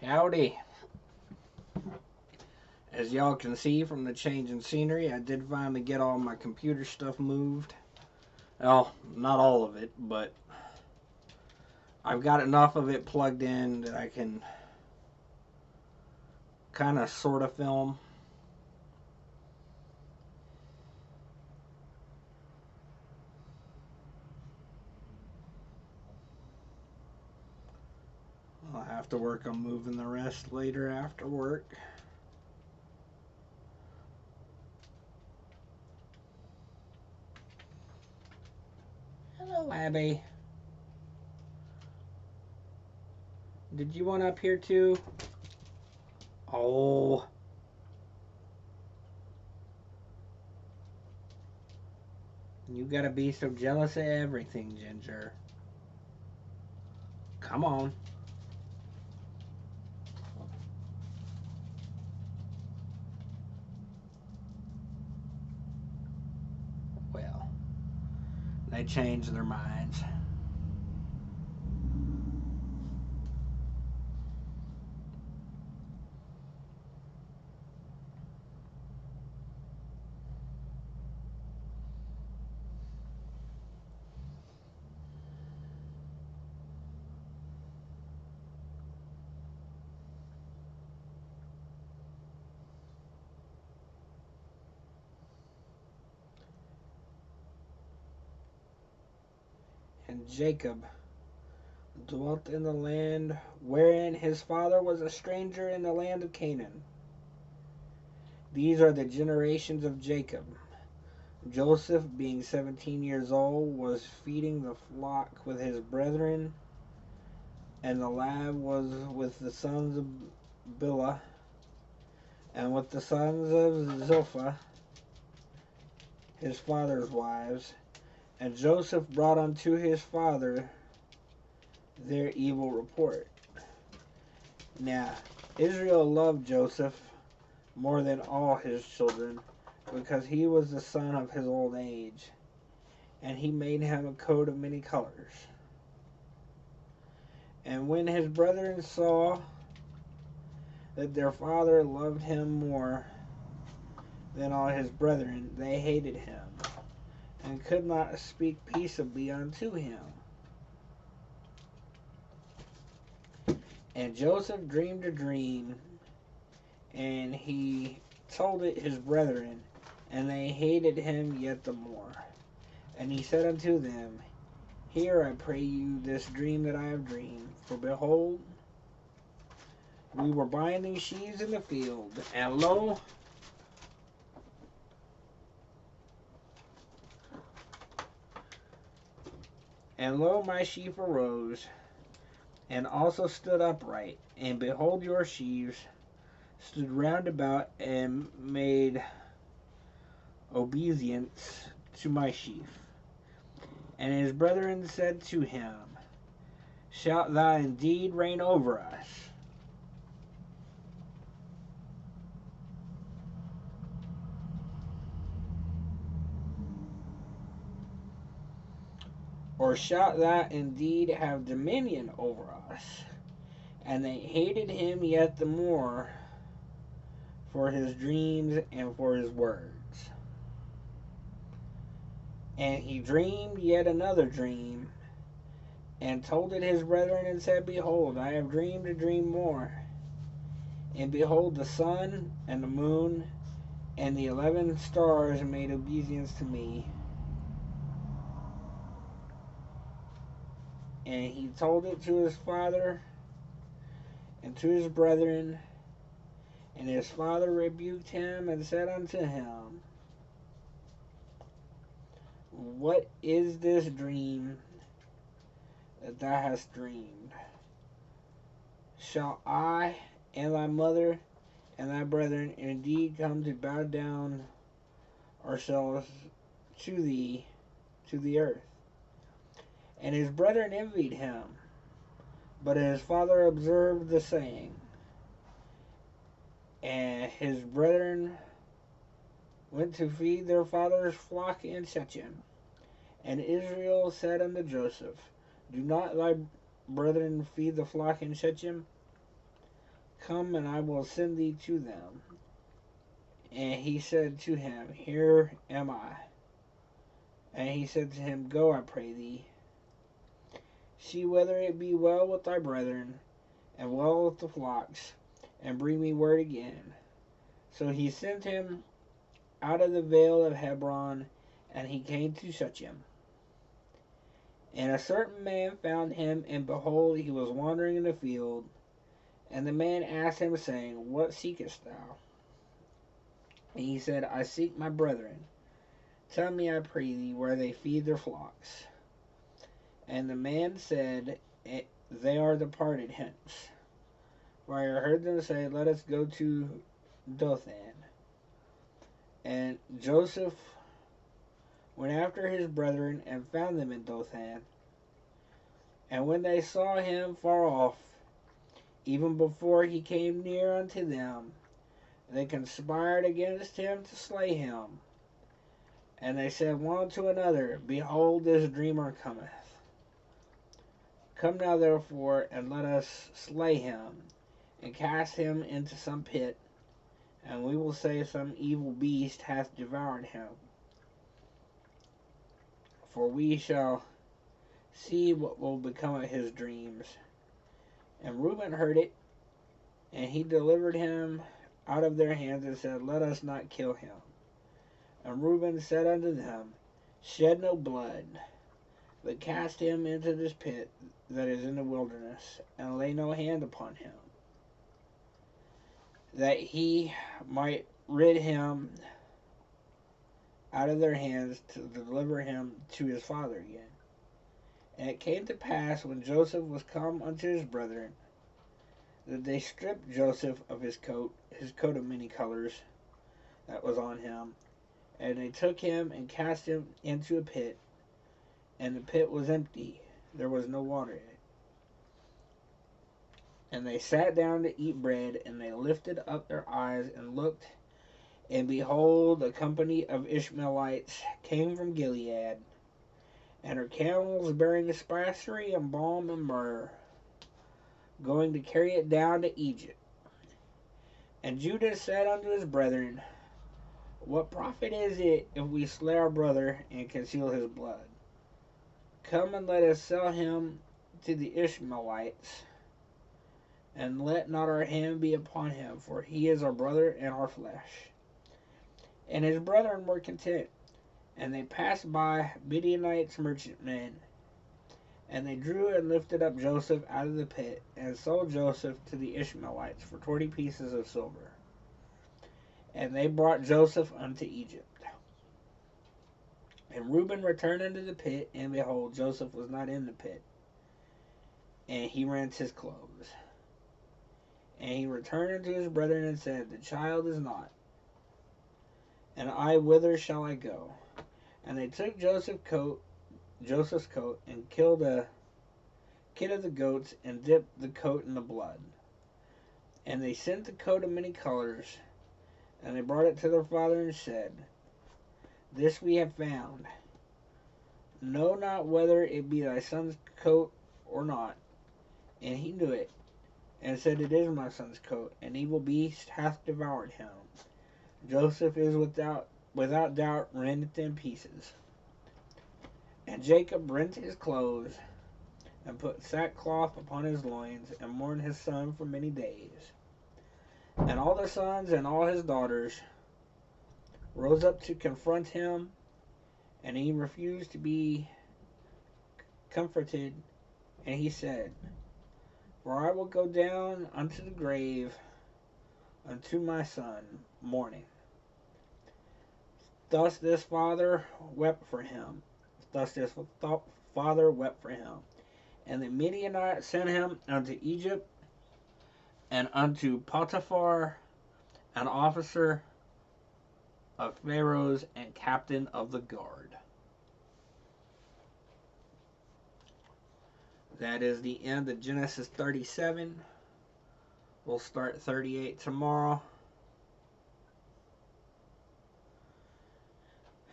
Howdy. As y'all can see from the change in scenery, I did finally get all my computer stuff moved. Well, not all of it, but I've got enough of it plugged in that I can kind of sort of film. I'll have to work on moving the rest later after work. Hello, Abby. Did you want up here too? Oh. You gotta be so jealous of everything, Ginger. Come on. Well, they changed their minds. And Jacob dwelt in the land wherein his father was a stranger in the land of Canaan. These are the generations of Jacob. Joseph, being 17 years old, was feeding the flock with his brethren, and the lad was with the sons of Bilhah, and with the sons of Zilpah, his father's wives. And Joseph brought unto his father their evil report. Now, Israel loved Joseph more than all his children, because he was the son of his old age, and he made him a coat of many colors. And when his brethren saw that their father loved him more than all his brethren, they hated him, and could not speak peaceably unto him. And Joseph dreamed a dream, and he told it his brethren, and they hated him yet the more. And he said unto them, Hear, I pray you, this dream that I have dreamed. For behold, we were binding sheaves in the field, and lo, my sheaf arose, and also stood upright, and behold, your sheaves stood round about and made obeisance to my sheaf. And his brethren said to him, Shalt thou indeed reign over us? Or shalt thou indeed have dominion over us? And they hated him yet the more for his dreams and for his words. And he dreamed yet another dream, and told it his brethren, and said, Behold, I have dreamed a dream more. And behold, the sun and the moon and the 11 stars made obeisance to me. And he told it to his father and to his brethren. And his father rebuked him and said unto him, What is this dream that thou hast dreamed? Shall I and thy mother and thy brethren indeed come to bow down ourselves to thee, to the earth? And his brethren envied him, but his father observed the saying. And his brethren went to feed their father's flock in Shechem. And Israel said unto Joseph, Do not thy brethren feed the flock in Shechem? Come, and I will send thee to them. And he said to him, Here am I. And he said to him, Go, I pray thee, see whether it be well with thy brethren, and well with the flocks, and bring me word again. So he sent him out of the vale of Hebron, and he came to Shechem. And a certain man found him, and behold, he was wandering in the field. And the man asked him, saying, What seekest thou? And he said, I seek my brethren. Tell me, I pray thee, where they feed their flocks. And the man said, They are departed hence. For I heard them say, Let us go to Dothan. And Joseph went after his brethren, and found them in Dothan. And when they saw him far off, even before he came near unto them, they conspired against him to slay him. And they said one to another, Behold, this dreamer cometh. Come now therefore, and let us slay him, and cast him into some pit, and we will say some evil beast hath devoured him. For we shall see what will become of his dreams. And Reuben heard it, and he delivered him out of their hands, and said, Let us not kill him. And Reuben said unto them, Shed no blood, but cast him into this pit that is in the wilderness, and lay no hand upon him, that he might rid him out of their hands, to deliver him to his father again. And it came to pass, when Joseph was come unto his brethren, that they stripped Joseph of his coat of many colors that was on him, and they took him and cast him into a pit, and the pit was empty, there was no water in it. And they sat down to eat bread, and they lifted up their eyes and looked, and behold, a company of Ishmaelites came from Gilead, and her camels bearing spicery and balm and myrrh, going to carry it down to Egypt. And Judah said unto his brethren, What profit is it if we slay our brother and conceal his blood? Come and let us sell him to the Ishmaelites, and let not our hand be upon him, for he is our brother and our flesh. And his brethren were content. And they passed by Midianites merchantmen, and they drew and lifted up Joseph out of the pit, and sold Joseph to the Ishmaelites for 20 pieces of silver. And they brought Joseph unto Egypt. And Reuben returned into the pit, and behold, Joseph was not in the pit. And he rent his clothes. And he returned unto his brethren, and said, The child is not. And I, whither shall I go? And they took Joseph's coat, and killed a kid of the goats, and dipped the coat in the blood. And they sent the coat of many colors, and they brought it to their father, and said, This we have found. Know not whether it be thy son's coat or not. And he knew it, and said, It is my son's coat. An evil beast hath devoured him. Joseph is without doubt rent in pieces. And Jacob rent his clothes, and put sackcloth upon his loins, and mourned his son for many days. And all the sons and all his daughters rose up to confront him, and he refused to be comforted. And he said, For I will go down unto the grave unto my son mourning. Thus this father wept for him. And the Midianites sent him unto Egypt, and unto Potiphar, an officer of Pharaoh's and captain of the guard. That is the end of Genesis 37. We'll start 38 tomorrow.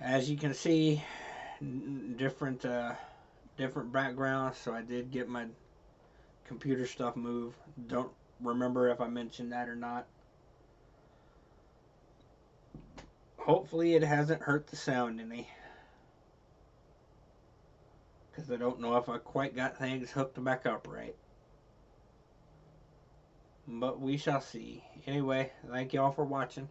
As you can see, different backgrounds, so I did get my computer stuff moved. Don't remember if I mentioned that or not. Hopefully it hasn't hurt the sound any. Because I don't know if I quite got things hooked back up right. But we shall see. Anyway, thank y'all for watching.